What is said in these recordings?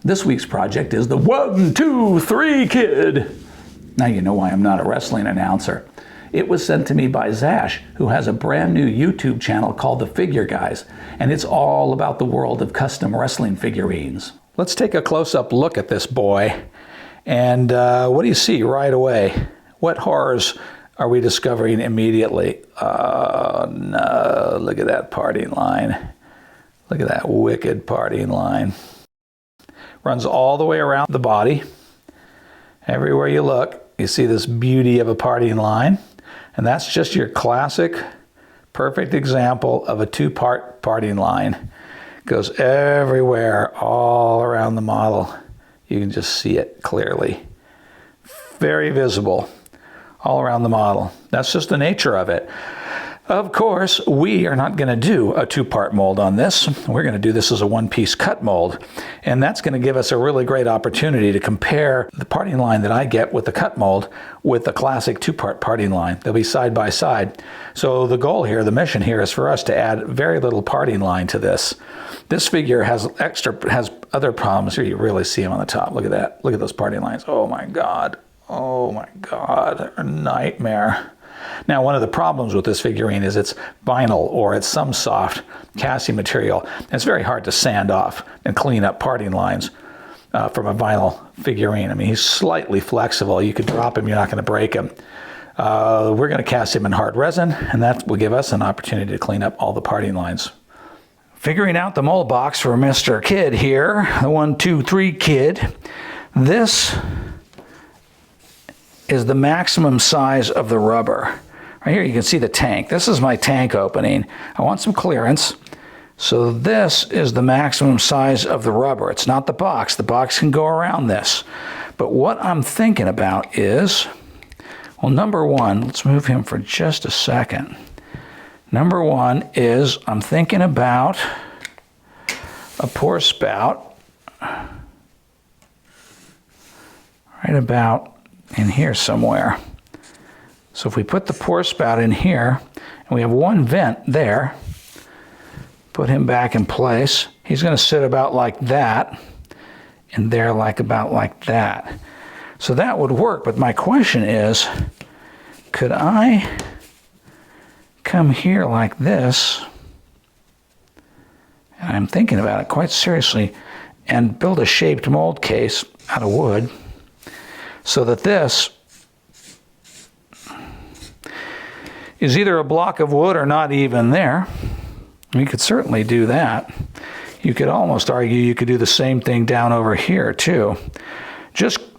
This week's project is the 1, 2, 3 Kid. Now you know why I'm not a wrestling announcer. It was sent to me by Zash, who has a brand new YouTube channel called The Figure Guys, and it's all about the world of custom wrestling figurines. Let's take a close-up look at this boy. And what do you see right away? What horrors are we discovering immediately? No, look at that parting line. Look at that wicked parting line. Runs all the way around the body. Everywhere you look, you see this beauty of a parting line. And that's just your classic, perfect example of a two-part parting line. Goes everywhere, all around the model. You can just see it clearly. Very visible, all around the model. That's just the nature of it. Of course, we are not going to do a two-part mold on this. We're going to do this as a one-piece cut mold. And that's going to give us a really great opportunity to compare the parting line that I get with the cut mold with the classic two-part parting line. They'll be side by side. So the goal here, the mission here, is for us to add very little parting line to this. This figure has other problems. Here you really see them on the top. Look at that. Look at those parting lines. Oh my God. Oh my God. They're a nightmare. Now, one of the problems with this figurine is it's vinyl or it's some soft casting material. It's very hard to sand off and clean up parting lines from a vinyl figurine. I mean, he's slightly flexible. You could drop him, you're not going to break him. We're going to cast him in hard resin, and that will give us an opportunity to clean up all the parting lines. Figuring out the mold box for Mr. Kid here, the 1, 2, 3 Kid. This is the maximum size of the rubber. Right here you can see the tank. This is my tank opening. I want some clearance. So this is the maximum size of the rubber. It's not the box. The box can go around this. But what I'm thinking about is, well, number one, let's move him for just a second. Number one is I'm thinking about a pour spout right about in here somewhere. So if we put the pour spout in here, and we have one vent there, put him back in place, he's going to sit about like that, and there about like that. So that would work, but my question is, could I come here like this, and I'm thinking about it quite seriously, and build a shaped mold case out of wood, so that this is either a block of wood or not even there. You could certainly do that. You could almost argue you could do the same thing down over here too.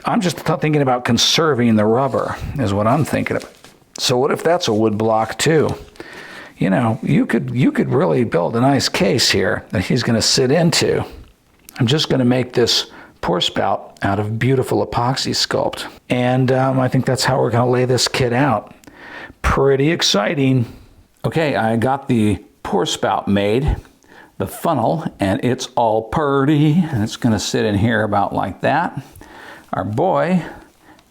I'm just thinking about conserving the rubber is what I'm thinking about. So what if that's a wood block too? You know, you could really build a nice case here that he's going to sit into. I'm just going to make this pour spout out of beautiful epoxy sculpt. And I think that's how we're going to lay this kit out. Pretty exciting. Okay, I got the pour spout made, the funnel, and it's all purty. And it's going to sit in here about like that. Our boy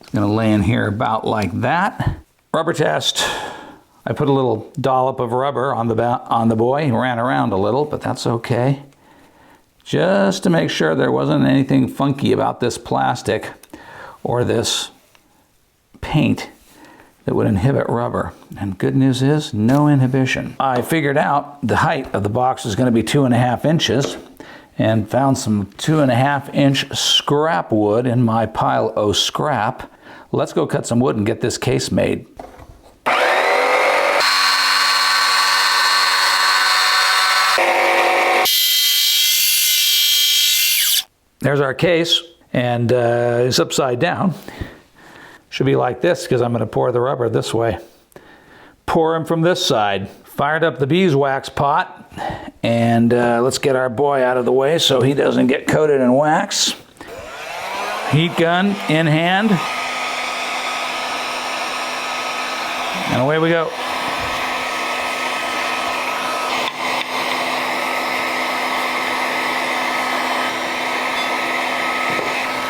is going to lay in here about like that. Rubber test. I put a little dollop of rubber on the boy. He ran around a little, but that's okay. Just to make sure there wasn't anything funky about this plastic or this paint that would inhibit rubber. And good news is, no inhibition. I figured out the height of the box is going to be 2.5 inches and found some 2.5-inch scrap wood in my pile of scrap. Let's go cut some wood and get this case made. There's our case, and it's upside down. Should be like this because I'm going to pour the rubber this way. Pour him from this side. Fired up the beeswax pot, and let's get our boy out of the way so he doesn't get coated in wax. Heat gun in hand, and away we go.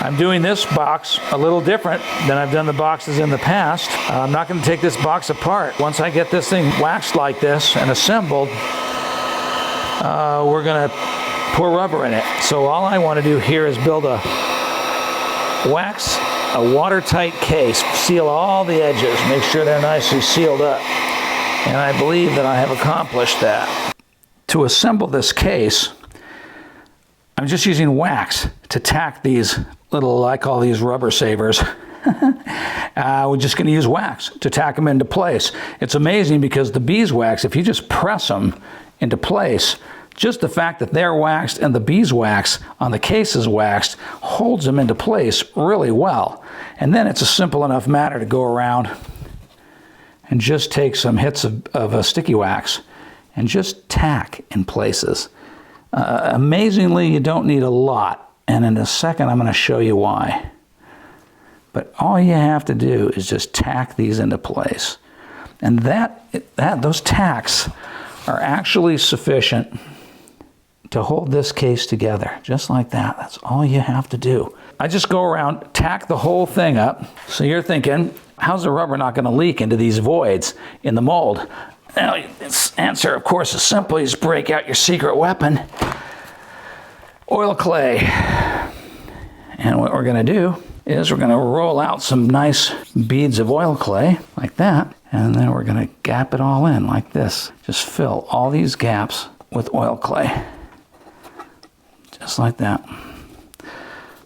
I'm doing this box a little different than I've done the boxes in the past. I'm not going to take this box apart. Once I get this thing waxed like this and assembled, we're going to pour rubber in it. So all I want to do here is build a watertight case, seal all the edges, make sure they're nicely sealed up. And I believe that I have accomplished that. To assemble this case, I'm just using wax to tack these little, I call these rubber savers. We're just going to use wax to tack them into place. It's amazing because the beeswax, if you just press them into place, just the fact that they're waxed and the beeswax on the case is waxed holds them into place really well. And then it's a simple enough matter to go around and just take some hits of sticky wax and just tack in places. Amazingly, you don't need a lot. And in a second, I'm going to show you why. But all you have to do is just tack these into place. And those tacks are actually sufficient to hold this case together, just like that. That's all you have to do. I just go around, tack the whole thing up. So you're thinking, how's the rubber not going to leak into these voids in the mold? Now, the answer, of course, is simple. You just break out your secret weapon, oil clay. And what we're going to do is we're going to roll out some nice beads of oil clay, like that, and then we're going to gap it all in like this. Just fill all these gaps with oil clay. Just like that.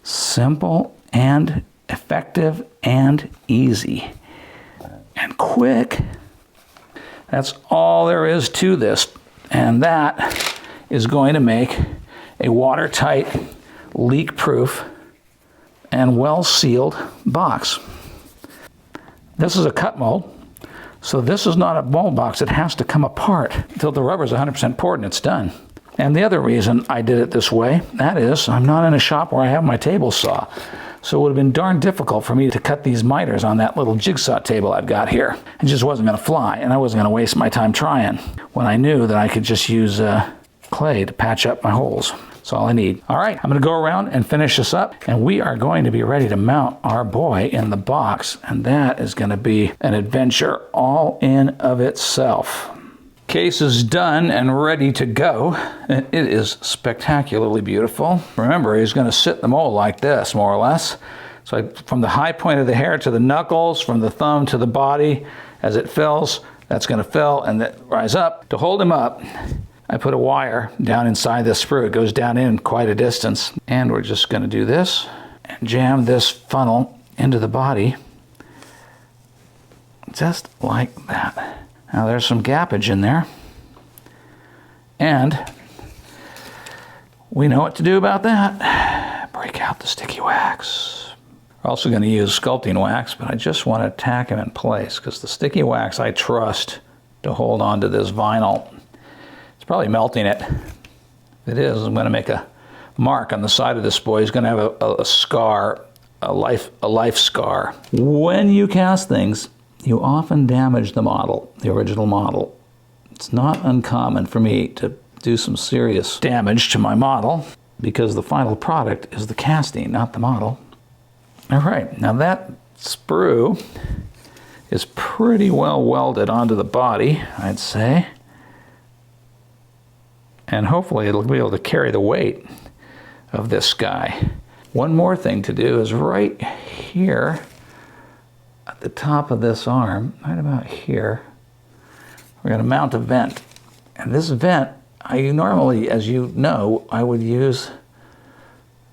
Simple and effective and easy. And quick. That's all there is to this. And that is going to make a watertight, leak-proof, and well-sealed box. This is a cut mold. So this is not a mold box. It has to come apart until the rubber is 100% poured and it's done. And the other reason I did it this way, that is, I'm not in a shop where I have my table saw. So it would have been darn difficult for me to cut these miters on that little jigsaw table I've got here. It just wasn't going to fly, and I wasn't going to waste my time trying when I knew that I could just use clay to patch up my holes. That's all I need. All right, I'm going to go around and finish this up, and we are going to be ready to mount our boy in the box, and that is going to be an adventure all in of itself. Case is done and ready to go. It is spectacularly beautiful. Remember, he's going to sit in the mold like this, more or less. So from the high point of the hair to the knuckles, from the thumb to the body, as it fills, that's going to fill and then rise up. To hold him up, I put a wire down inside this sprue. It goes down in quite a distance. And we're just going to do this and jam this funnel into the body, just like that. Now there's some gappage in there, and we know what to do about that. Break out the sticky wax. We're also going to use sculpting wax, but I just want to tack them in place because the sticky wax I trust to hold on to this vinyl. It's probably melting it. If it is, I'm going to make a mark on the side of this boy. He's going to have a scar, a life scar. When you cast things, you often damage the model, the original model. It's not uncommon for me to do some serious damage to my model because the final product is the casting, not the model. All right, now that sprue is pretty well welded onto the body, I'd say. And hopefully it'll be able to carry the weight of this guy. One more thing to do is right here, at the top of this arm, right about here, we're going to mount a vent. And this vent, I normally, as you know, I would use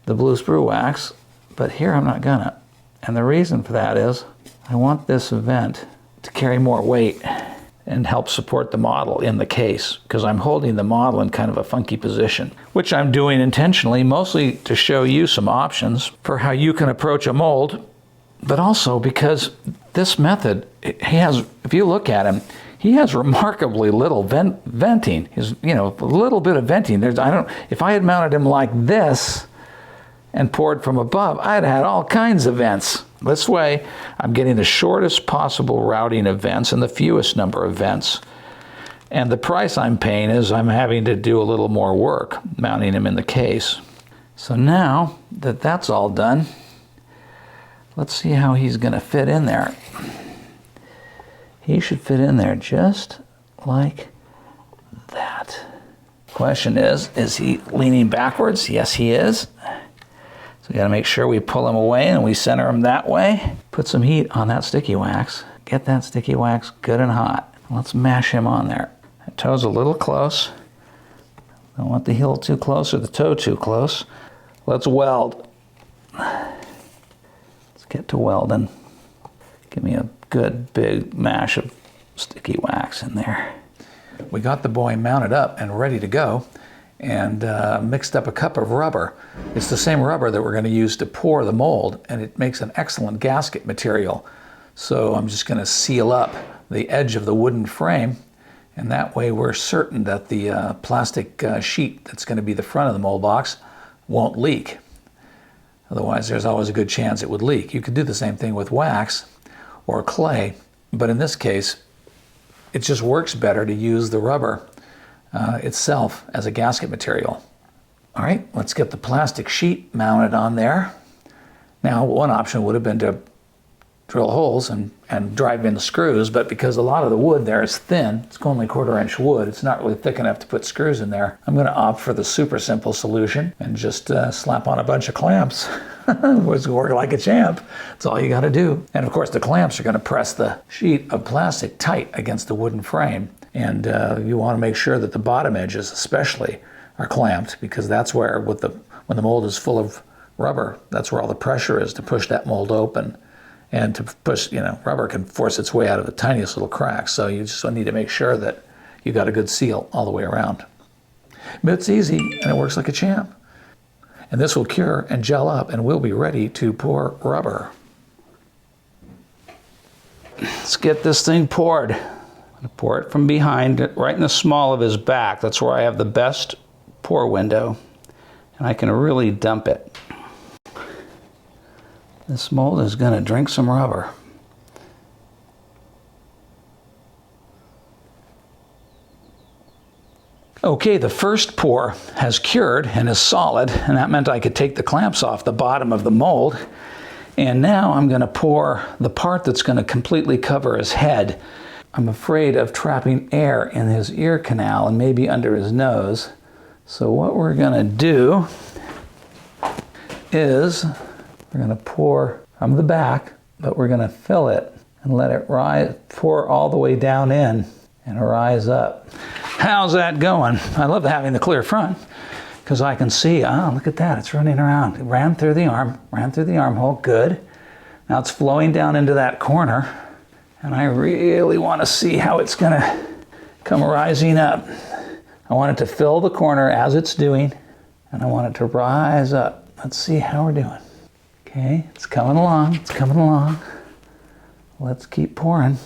the blue sprue wax, but here I'm not gonna. And the reason for that is I want this vent to carry more weight and help support the model in the case, because I'm holding the model in kind of a funky position, which I'm doing intentionally, mostly to show you some options for how you can approach a mold. But also because this method, he has, if you look at him, he has remarkably little venting. He's, a little bit of venting. If I had mounted him like this and poured from above, I'd had all kinds of vents. This way, I'm getting the shortest possible routing of vents and the fewest number of vents. And the price I'm paying is I'm having to do a little more work mounting him in the case. So now that that's all done, let's see how he's going to fit in there. He should fit in there just like that. Question is he leaning backwards? Yes, he is. So we gotta make sure we pull him away and we center him that way. Put some heat on that sticky wax. Get that sticky wax good and hot. Let's mash him on there. The toe's a little close. Don't want the heel too close or the toe too close. Let's weld. Let's get to welding. Give me a good big mash of sticky wax in there. We got the boy mounted up and ready to go, and mixed up a cup of rubber. It's the same rubber that we're going to use to pour the mold, and it makes an excellent gasket material. So I'm just going to seal up the edge of the wooden frame, and that way we're certain that the plastic sheet that's going to be the front of the mold box won't leak. Otherwise, there's always a good chance it would leak. You could do the same thing with wax or clay, but in this case, it just works better to use the rubber itself as a gasket material. All right, let's get the plastic sheet mounted on there. Now, one option would have been to drill holes and drive in the screws, but because a lot of the wood there is thin, it's only 1/4 inch wood, it's not really thick enough to put screws in there. I'm going to opt for the super simple solution and just slap on a bunch of clamps. Which work like a champ. That's all you got to do. And of course the clamps are going to press the sheet of plastic tight against the wooden frame. And you want to make sure that the bottom edges especially are clamped, because that's where when the mold is full of rubber, that's where all the pressure is to push that mold open. And to push, rubber can force its way out of the tiniest little cracks. So you just need to make sure that you got a good seal all the way around. But it's easy and it works like a champ. And this will cure and gel up and we'll be ready to pour rubber. Let's get this thing poured. I'm going to pour it from behind, right in the small of his back. That's where I have the best pour window. And I can really dump it. This mold is going to drink some rubber. Okay, the first pour has cured and is solid, and that meant I could take the clamps off the bottom of the mold. And now I'm going to pour the part that's going to completely cover his head. I'm afraid of trapping air in his ear canal and maybe under his nose. So what we're going to do is we're going to pour from the back, but we're going to fill it and let it rise, pour all the way down in and rise up. How's that going? I love having the clear front because I can see, look at that, it's running around. It ran through the armhole, good. Now it's flowing down into that corner, and I really want to see how it's going to come rising up. I want it to fill the corner as it's doing, and I want it to rise up. Let's see how we're doing. Okay, it's coming along, it's coming along. Let's keep pouring.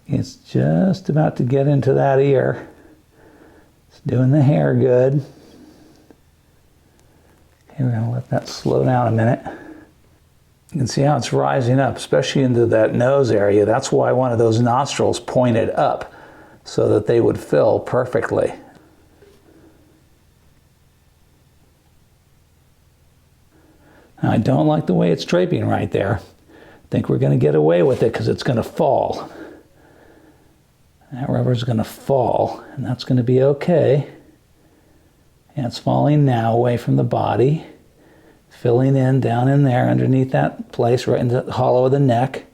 It's just about to get into that ear. It's doing the hair good. Okay, we're going to let that slow down a minute. You can see how it's rising up, especially into that nose area. That's why one of those nostrils pointed up, so that they would fill perfectly. Now, I don't like the way it's draping right there. I think we're going to get away with it because it's going to fall. That rubber's going to fall, and that's going to be okay. And it's falling now away from the body, filling in down in there underneath that place, right into the hollow of the neck.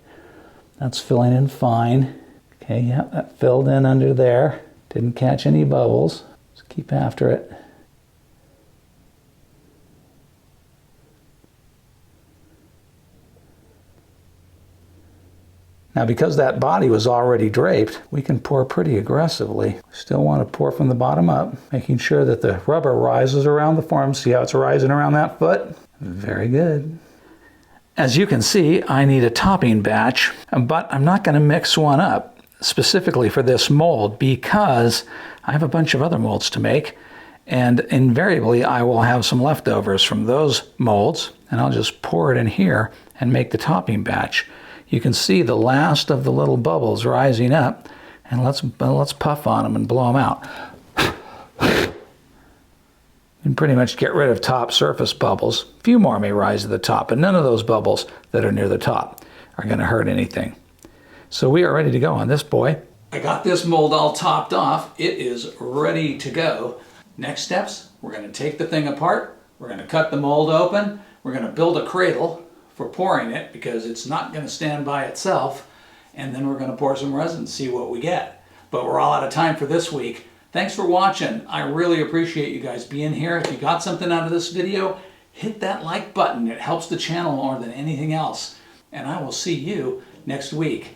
That's filling in fine. Okay, yeah, that filled in under there. Didn't catch any bubbles. Just keep after it. Now, because that body was already draped, we can pour pretty aggressively. Still want to pour from the bottom up, making sure that the rubber rises around the form. See how it's rising around that foot? Very good. As you can see, I need a topping batch, but I'm not going to mix one up specifically for this mold because I have a bunch of other molds to make, and invariably I will have some leftovers from those molds, and I'll just pour it in here and make the topping batch. You can see the last of the little bubbles rising up, and let's puff on them and blow them out. You can pretty much get rid of top surface bubbles. A few more may rise to the top, but none of those bubbles that are near the top are going to hurt anything. So we are ready to go on this boy. I got this mold all topped off. It is ready to go. Next steps, we're going to take the thing apart. We're going to cut the mold open. We're going to build a cradle for pouring it because it's not going to stand by itself. And then we're going to pour some resin, see what we get. But we're all out of time for this week. Thanks for watching. I really appreciate you guys being here. If you got something out of this video, hit that like button. It helps the channel more than anything else. And I will see you next week.